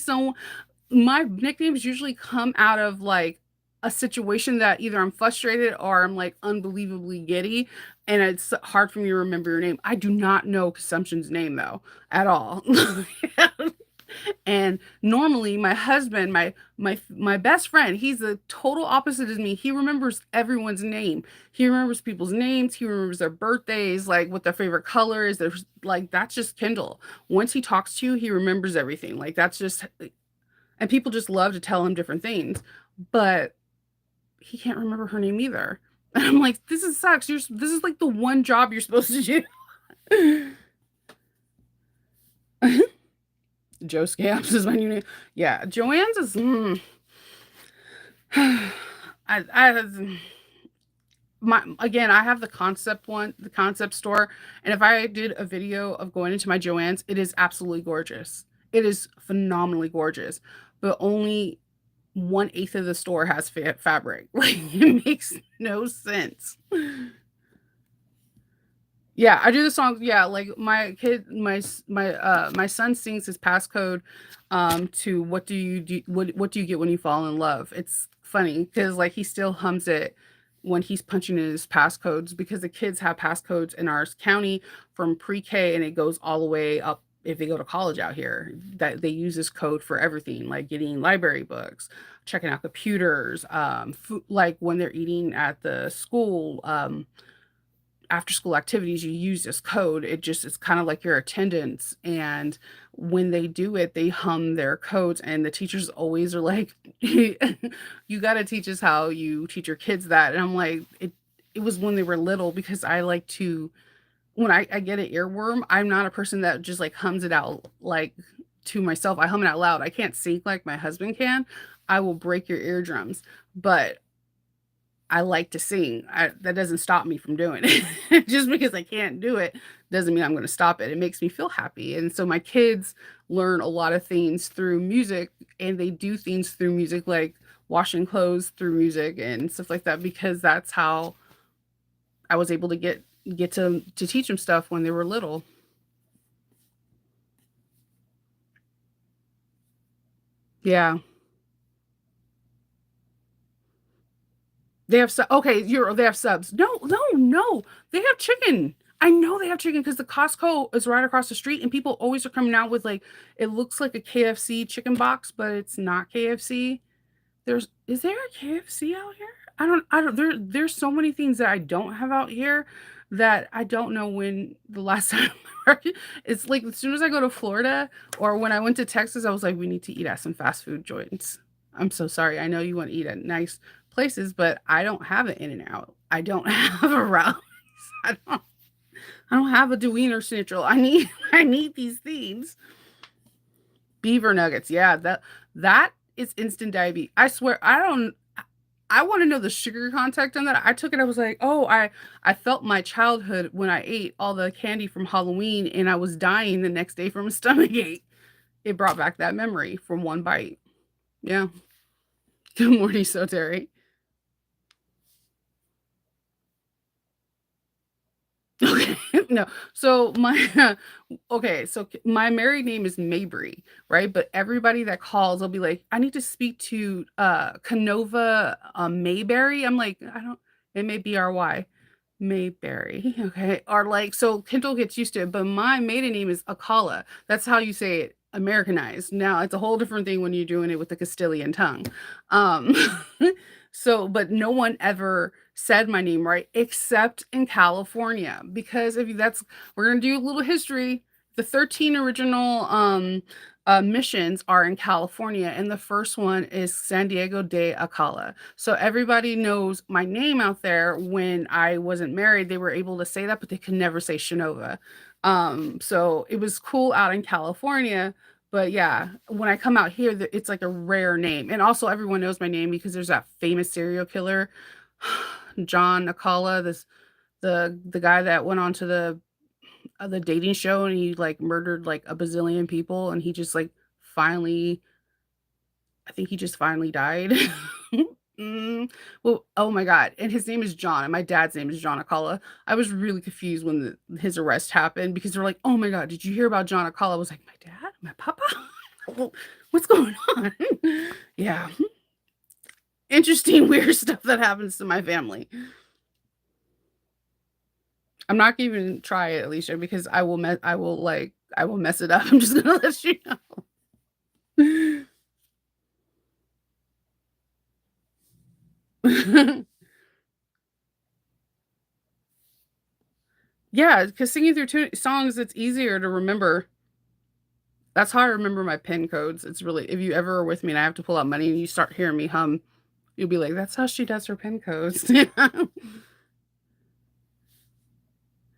my nicknames usually come out of like a situation that either I'm frustrated or I'm like unbelievably giddy, and it's hard for me to remember your name. I do not know Consumption's name though at all. And normally my husband, my best friend, he's the total opposite of me. He remembers everyone's name. He remembers people's names, he remembers their birthdays, like what their favorite color is. There's like that's just Kindle. Once he talks to you, he remembers everything. Like that's just and people just love to tell him different things. But he can't remember her name either. And I'm like, this is sucks. This is like the one job you're supposed to do. Joe Scamps is my new name. Yeah, Joanne's is. I my again, I have the concept one, the concept store, and if I did a video of going into my Joanne's, it is absolutely gorgeous. It is phenomenally gorgeous, but only 1/8 of the store has fabric. Like it makes no sense. Yeah, I do the songs. Yeah, like my kid, my son sings his passcode, to what do you get when you fall in love? It's funny because like he still hums it when he's punching in his passcodes because the kids have passcodes in our county from pre-K and it goes all the way up if they go to college out here that they use this code for everything like getting library books, checking out computers, like when they're eating at the school, after school activities, you use this code. It's kind of like your attendance. And when they do it, they hum their codes. And the teachers always are like, you got to teach us how you teach your kids that. And I'm like, it was when they were little because I like to, when I get an earworm, I'm not a person that just like hums it out like to myself. I hum it out loud. I can't sing like my husband can. I will break your eardrums. But I like to sing. That doesn't stop me from doing it. Just because I can't do it doesn't mean I'm going to stop it. It makes me feel happy. And so my kids learn a lot of things through music and they do things through music like washing clothes through music and stuff like that because that's how I was able to get to teach them stuff when they were little. Yeah. They have subs. No, no, no. They have chicken. I know they have chicken because the Costco is right across the street, and people always are coming out with like it looks like a KFC chicken box, but it's not KFC. Is there a KFC out here? I don't there's so many things that I don't have out here that I don't know when the last time it's like as soon as I go to Florida or when I went to Texas, I was like, we need to eat at some fast food joints. I'm so sorry. I know you want to eat at nice places, but I don't have an In-N-Out. I don't have a Ralph's. I don't I don't have a Wiener Schnitzel. I need these things. Beaver nuggets. Yeah, that is instant diabetes. I swear, I want to know the sugar content on that. I took it. I was like, oh, I felt my childhood when I ate all the candy from Halloween, and I was dying the next day from a stomach ache. It brought back that memory from one bite. Yeah. Good morning, so Terry. Okay. No. So my okay, so my married name is Mabry, right? But everybody that calls, will be like, I need to speak to Canova Mayberry. I'm like, I don't Mayberry. Mayberry. Okay. Or like so Kindle gets used to it, but my maiden name is Akala. That's how you say it Americanized. Now it's a whole different thing when you're doing it with the Castilian tongue. Um so but no one ever said my name right except in California because if that's we're going to do a little history. The 13 original missions are in California and the first one is San Diego de Acala. So everybody knows my name out there. When I wasn't married, they were able to say that but they could never say Shinova. So it was cool out in California, but yeah, when I come out here, it's like a rare name. And also everyone knows my name because there's that famous serial killer John Akala, the guy that went on to the dating show and he like murdered like a bazillion people and he just like finally I think he just finally died. Mm, well, oh my god, and his name is John, and my dad's name is John Akala. I was really confused when his arrest happened because they're like, "Oh my god, did you hear about John Akala?" I was like, "My dad? My papa? Well, what's going on?" Yeah, interesting, weird stuff that happens to my family. I'm not gonna even try it, Alicia, because I will mess it up. I'm just gonna let you know. Yeah, because singing through songs, it's easier to remember. That's how I remember my pin codes. It's really, if you ever are with me and I have to pull out money and you start hearing me hum, you'll be like, that's how she does her pin codes.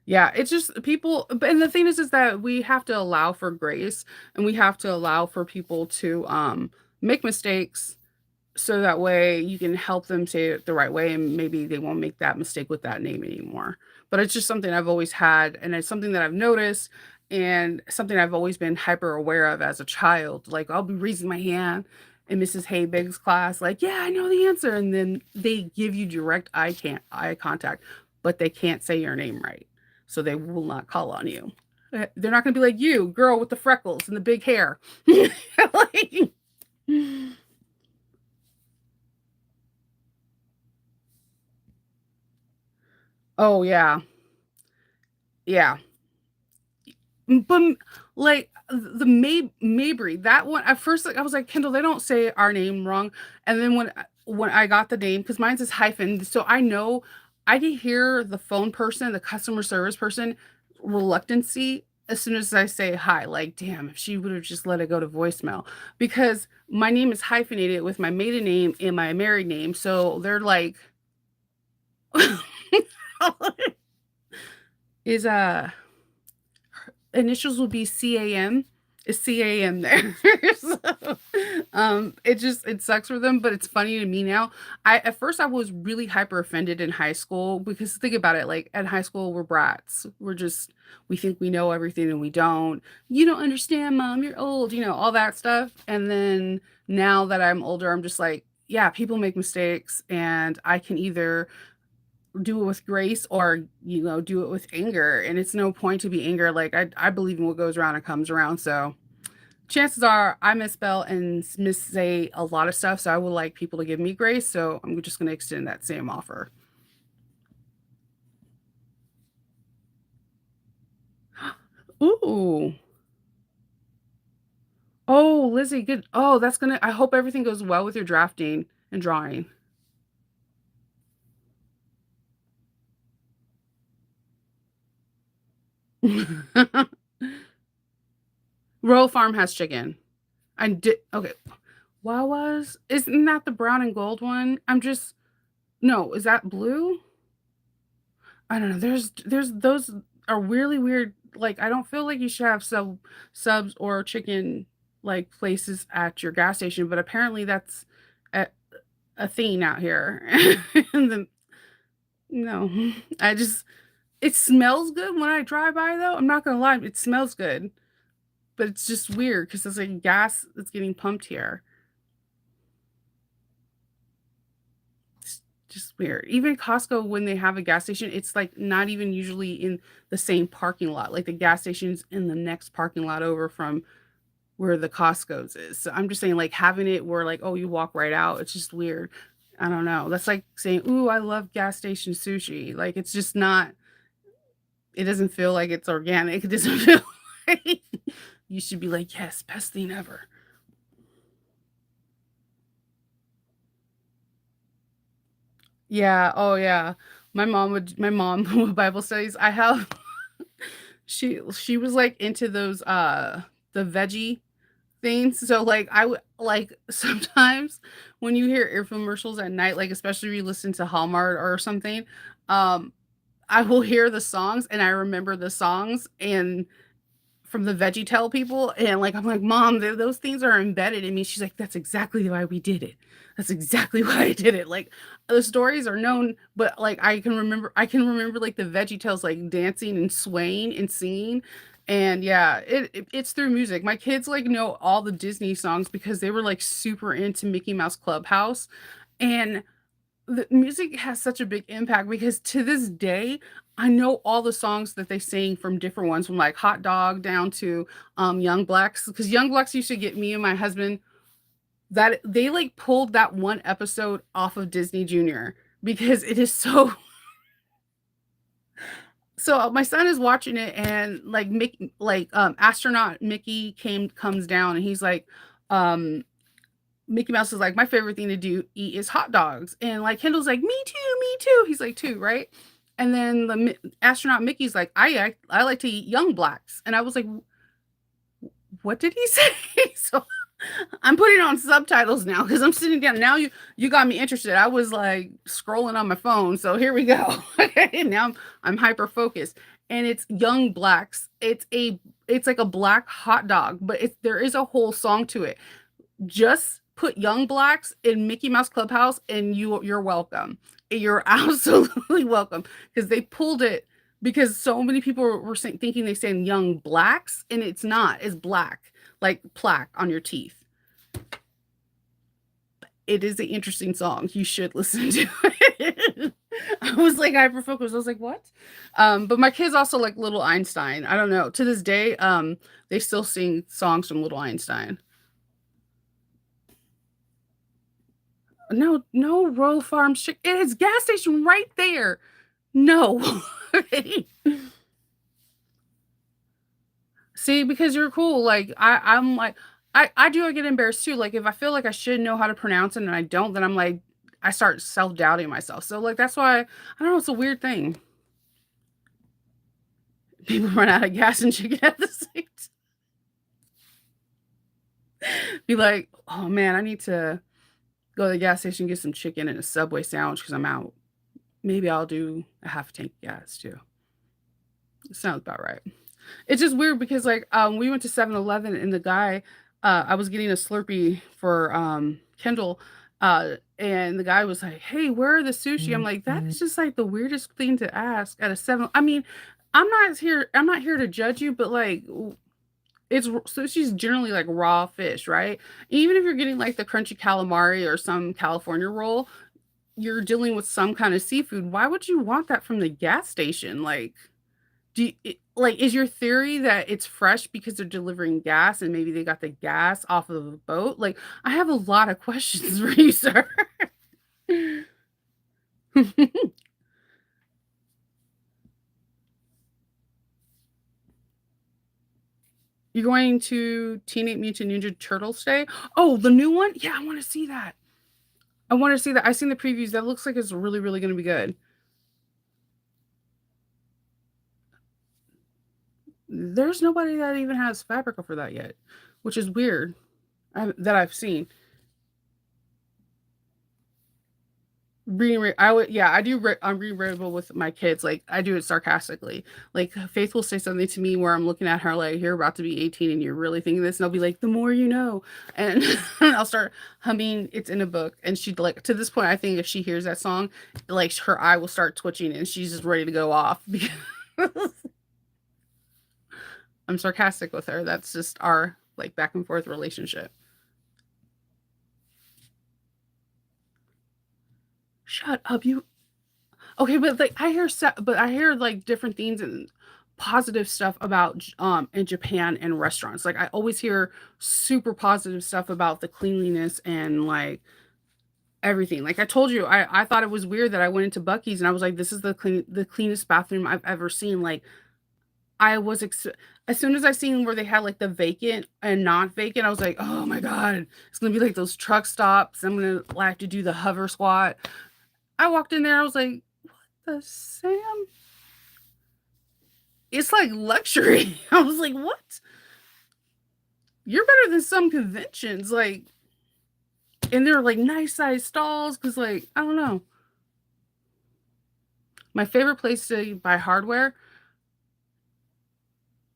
Yeah, it's just people, and the thing is that we have to allow for grace and we have to allow for people to make mistakes so that way you can help them say it the right way and maybe they won't make that mistake with that name anymore. But it's just something I've always had and it's something that I've noticed and something I've always been hyper aware of as a child. Like I'll be raising my hand in Mrs. Haybig's class, like, yeah, I know the answer. And then they give you direct eye contact, but they can't say your name right. So they will not call on you. They're not gonna be like you, girl with the freckles and the big hair. Like, oh yeah. Yeah. But, like, the Mabry, that one at first, like, I was like, "Kendall, they don't say our name wrong." And then when I got the name, because mine's is hyphen, so I know I can hear the phone person, the customer service person reluctancy as soon as I say hi, like, "Damn, if she would've just let it go to voicemail." Because my name is hyphenated with my maiden name and my married name, so they're like, is, initials will be CAM. Is CAM there? So, it just it sucks for them, but it's funny to me now. I At first I was really hyper offended in high school because think about it, like, at high school, we're brats. We think we know everything and we don't. "You don't understand, mom, you're old," all that stuff, and then now that I'm older, I'm just like, yeah, people make mistakes, and I can either do it with grace or do it with anger, and it's no point to be anger. Like I believe in what goes around and comes around, so chances are I misspell and missay a lot of stuff, so I would like people to give me grace, so I'm just going to extend that same offer. Ooh. Oh, Lizzie, good. Oh, that's gonna I hope everything goes well with your drafting and drawing. Royal Farm has chicken. I did okay. Wawa's isn't that the brown and gold one? I'm just no, is that blue? I don't know. There's those are really weird. Like I don't feel like you should have subs or chicken like places at your gas station, but apparently that's a, a thing out here. And then no, I just it smells good when I drive by though. I'm not gonna lie, it smells good, but it's just weird because it's like gas that's getting pumped here. It's just weird. Even Costco, when they have a gas station, it's like not even usually in the same parking lot. Like the gas station's in the next parking lot over from where the Costco's is. So I'm just saying, like having it where like, oh, you walk right out. It's just weird. I don't know. That's like saying, "Ooh, I love gas station sushi." Like it's just not. It doesn't feel like it's organic. It doesn't feel like you should be like, "Yes, best thing ever." Yeah. Oh yeah. My mom Bible studies. I have she was like into those the veggie things. So like I would like sometimes when you hear infomercials at night, like especially if you listen to Hallmark or something, um, I will hear the songs and I remember the songs and from the VeggieTale people, and, like, I'm like, "Mom, th those things are embedded in me." She's like, "That's exactly why we did it. That's exactly why I did it." Like, the stories are known, but, like, I can remember, like, the VeggieTales, like, dancing and swaying and singing, and yeah, it's through music. My kids, like, know all the Disney songs because they were, like, super into Mickey Mouse Clubhouse, And the music has such a big impact because to this day, I know all the songs that they sing from different ones, from like Hot Dog down to Young Blacks. Because Young Blacks used to get me and my husband, that they like pulled that one episode off of Disney Junior because it is so. So my son is watching it, and like astronaut Mickey comes down, and he's like, um Mickey Mouse is like, my favorite thing to do eat is hot dogs, and like Kendall's like, me too, me too. He's like, too, right? And then astronaut Mickey's like, I like to eat Young Blacks, and I was like, what did he say? So I'm putting on subtitles now because I'm sitting down. Now you got me interested. I was like scrolling on my phone. So here we go. Okay, now I'm hyper focused. And it's Young Blacks. It's like a black hot dog, but there is a whole song to it. Just put Young Blacks in Mickey Mouse Clubhouse and you're welcome. You're absolutely welcome because they pulled it because so many people were thinking they saying Young Blacks, and it's not. It's black, like plaque on your teeth. It is an interesting song. You should listen to it. I was like hyper focused. I was like, what? But my kids also like Little Einstein. I don't know. To this day, they still sing songs from Little Einstein. No, no Royal Farms chicken. It is gas station right there. No. See, because you're cool. Like I'm like I do, I get embarrassed too. Like if I feel like I should know how to pronounce it and I don't, then I'm like I start self-doubting myself. So like that's why I don't know, it's a weird thing. People run out of gas and chicken at the same time. Be like, oh man, I need to go to the gas station and get some chicken and a Subway sandwich because I'm out. Maybe I'll do a half tank of gas too. Sounds about right. It's just weird because, like, we went to 7-Eleven and the guy, I was getting a Slurpee for, Kendall, and the guy was like, "Hey, where are the sushi?" I'm like, "That is just, like, the weirdest thing to ask at a 7." I mean, I'm not here to judge you, but, like, sushi's generally, like, raw fish, right? Even if you're getting, like, the crunchy calamari or some California roll, you're dealing with some kind of seafood. Why would you want that from the gas station? Like, like, is your theory that it's fresh because they're delivering gas and maybe they got the gas off of a boat? Like, I have a lot of questions for you, sir. You're going to Teenage Mutant Ninja Turtles Day? Oh, the new one? Yeah, I wanna see that. I wanna see that. I've seen the previews. That looks like it's really, really gonna be good. There's nobody that even has Fabrica for that yet, which is weird, that I've seen. Being re I would yeah, I do I'm being relatable with my kids, like, I do it sarcastically. Like, Faith will say something to me where I'm looking at her like, "You're about to be 18 and you're really thinking this?" And I'll be like, "The more you know." And I'll start humming It's in a Book, and she'd like to this point, I think if she hears that song, like, her eye will start twitching and she's just ready to go off because I'm sarcastic with her. That's just our, like, back and forth relationship. "Shut up, you." Okay, but, like, I hear, like, different things and positive stuff about in Japan and restaurants. Like, I always hear super positive stuff about the cleanliness and, like, everything. Like I told you, I thought it was weird that I went into Buc-ee's and I was like, "This is the cleanest bathroom I've ever seen." Like, I was as soon as I seen where they had, like, the vacant and not vacant, I was like, "Oh my god, it's gonna be like those truck stops. I'm gonna, like, have to do the hover squat." I walked in there, I was like, "The Sam?" It's like luxury. I was like, "What? You're better than some conventions." Like, and they're like nice size stalls because, like, I don't know. My favorite place to buy hardware,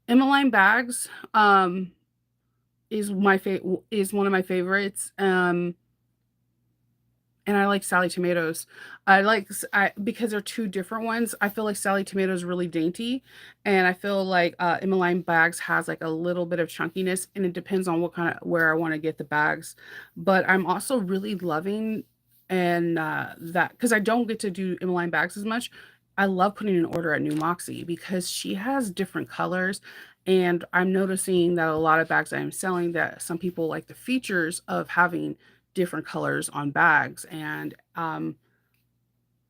Emmeline Bags, is one of my favorites. And I like Sally Tomatoes. I like s I because they're 2 different ones, I feel like Sally Tomatoes is really dainty, and I feel like, Emmeline Bags has, like, a little bit of chunkiness, and it depends on what kinda where I wanna get the bags. But I'm also really loving and that because I don't get to do inline bags as much. I love putting an order at New Moxie because she has different colors, and I'm noticing that a lot of bags I'm selling that some people like the features of having different colors on bags, and I'm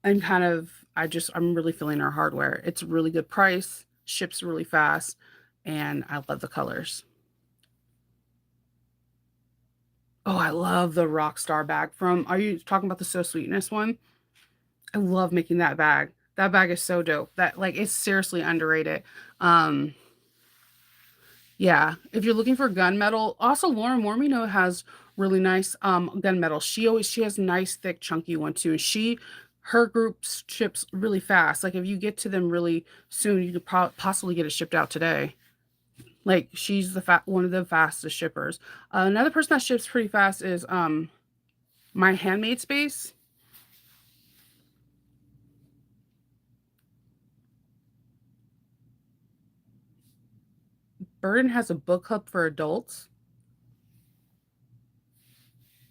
kind of I'm really feeling her hardware. It's a really good price, ships really fast, and I love the colors. Oh, I love the Rockstar bag from are you talking about the So Sweetness one? I love making that bag. That bag is so dope. That like it's seriously underrated. Um yeah, if you're looking for gunmetal, also Lauren Mormino has really nice gunmetal. She has nice thick chunky one too. Her group ships really fast. Like if you get to them really soon, you could possibly get it shipped out today. Like she's one of the fastest shippers. Another person that ships pretty fast is My Handmade Space. Burden has a book club for adults.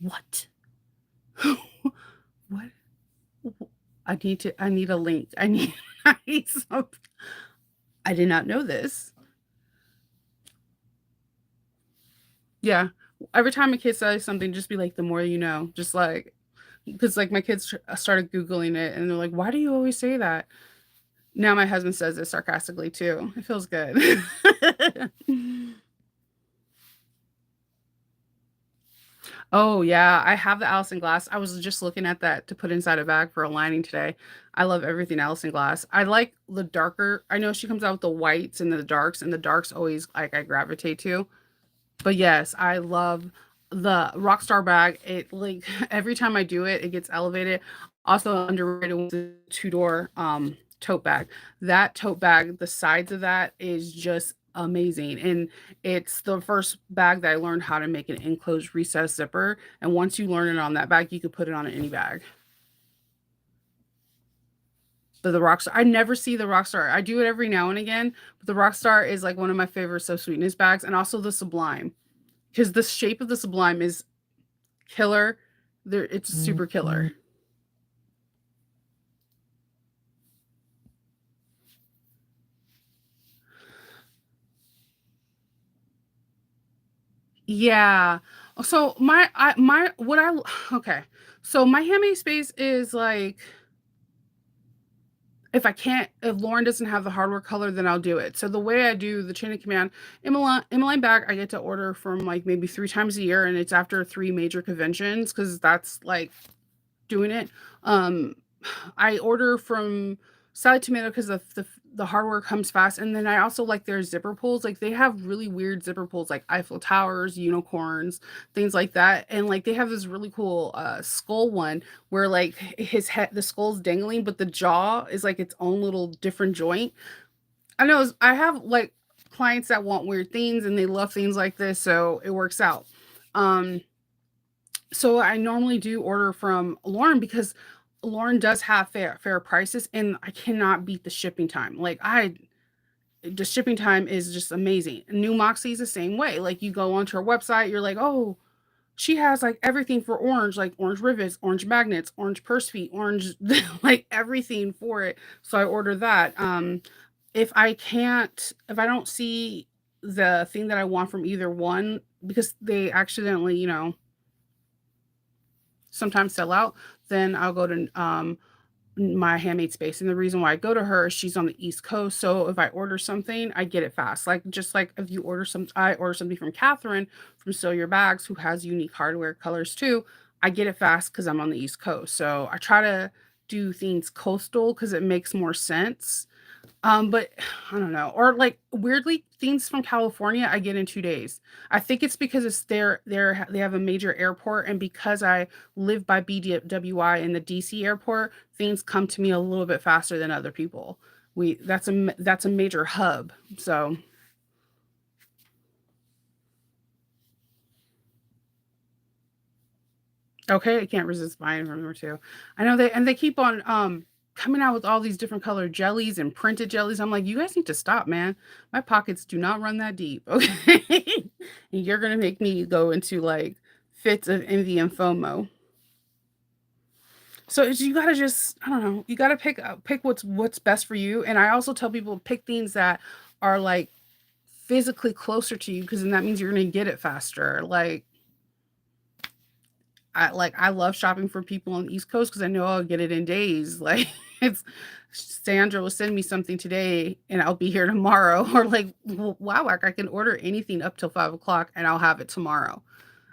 What? What? I need a link. I need some. I did not know this. Yeah. Every time a kid says something, just be like, the more you know. Just like, because like my kids started Googling it and they're like, why do you always say that? Now my husband says it sarcastically too. It feels good. Oh, yeah, I have the Allison Glass. I was just looking at that to put inside a bag for a lining today. I love everything Allison Glass. I like the darker I know she comes out with the whites and the darks always, like, I gravitate to. But, yes, I love the Rockstar bag. It, like, every time I do it, it gets elevated. Also underrated was the two-door, tote bag. That tote bag, the sides of that is just amazing, and it's the first bag that I learned how to make an enclosed recessed zipper, and once you learn it on that bag, you could put it on any bag. But the Rockstar I never see the Rockstar. I do it every now and again, but the Rockstar is, like, one of my favorite So Sweetness bags, and also the Sublime, because the shape of the Sublime is killer. It's super killer. Yeah. So my what I okay. So my handmade space is like if Lauren doesn't have the hardware color, then I'll do it. So the way I do the chain of command, Emmeline bag, I get to order from like maybe 3 times a year, and it's after 3 major conventions because that's like doing it. Um, I order from Sally Tomato because the hardware comes fast, and then I also like their zipper pulls. Like they have really weird zipper pulls, like Eiffel Towers, unicorns, things like that. And like they have this really cool skull one where like his head, the skull's dangling, but the jaw is like its own little different joint. I know I have like clients that want weird things and they love things like this, so it works out. Um, so I normally do order from Lauren because Lauren does have fair prices, and I cannot beat the shipping time. Like I the shipping time is just amazing. New Moxie is the same way. Like you go onto her website, you're like, "Oh, she has like everything for orange, like orange rivets, orange magnets, orange purse feet, orange like everything for it." So I order that. If I don't see the thing that I want from either one because they accidentally, sometimes sell out, then I'll go to My Handmade Space. And the reason why I go to her is she's on the East Coast. So if I order something, I get it fast. Like just like if you order I order something from Catherine from Sew Your Bags, who has unique hardware colors too. I get it fast because I'm on the East Coast. So I try to do things coastal because it makes more sense. But I don't know. Or like weirdly, things from California I get in 2 days. I think it's because it's they have a major airport, and because I live by BWI in the DC airport, things come to me a little bit faster than other people. That's a major hub. So, okay, I can't resist buying from her too. I know they keep on coming out with all these different colored jellies and printed jellies. I'm like, you guys need to stop, man. My pockets do not run that deep. Okay. And you're gonna make me go into like fits of envy and FOMO. So you gotta just, I don't know, you gotta pick what's best for you. And I also tell people pick things that are like physically closer to you because then that means you're gonna get it faster. I love shopping for people on the East Coast because I know I'll get it in days. Like it's Sandra will send me something today and I'll be here tomorrow. Or like wow, like I can order anything up till 5 o'clock and I'll have it tomorrow.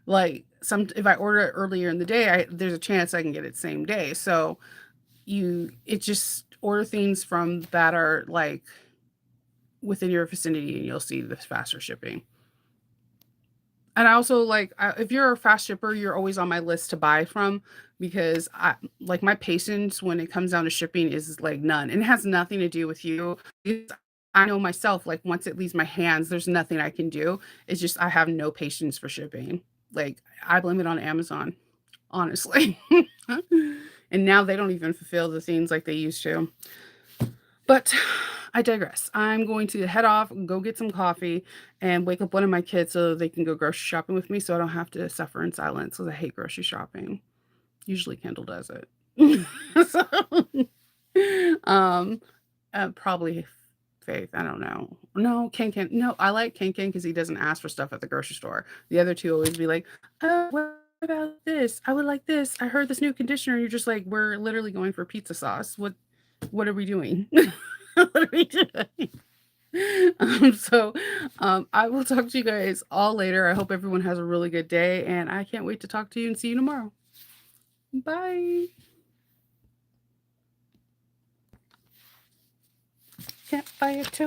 Like some if I order it earlier in the day, there's a chance I can get it same day. So it just order things from that are like within your vicinity and you'll see the faster shipping. And I also like if you're a fast shipper, you're always on my list to buy from because I like my patience when it comes down to shipping is like none. And it has nothing to do with you. Because I know myself, like once it leaves my hands, there's nothing I can do. It's just I have no patience for shipping. Like I blame it on Amazon, honestly. And now they don't even fulfill the things like they used to. But I digress. I'm going to head off, go get some coffee, and wake up one of my kids so they can go grocery shopping with me so I don't have to suffer in silence because I hate grocery shopping. Usually Kendall does it. So, probably Faith. I don't know. No, Ken. No, I like Ken because he doesn't ask for stuff at the grocery store. The other two always be like, "Oh, what about this? I would like this. I heard this new conditioner." You're just like, "We're literally going for pizza sauce. What are we doing? What are we doing?" So, I will talk to you guys all later. I hope everyone has a really good day, and I can't wait to talk to you and see you tomorrow. Bye. Can't buy a toast.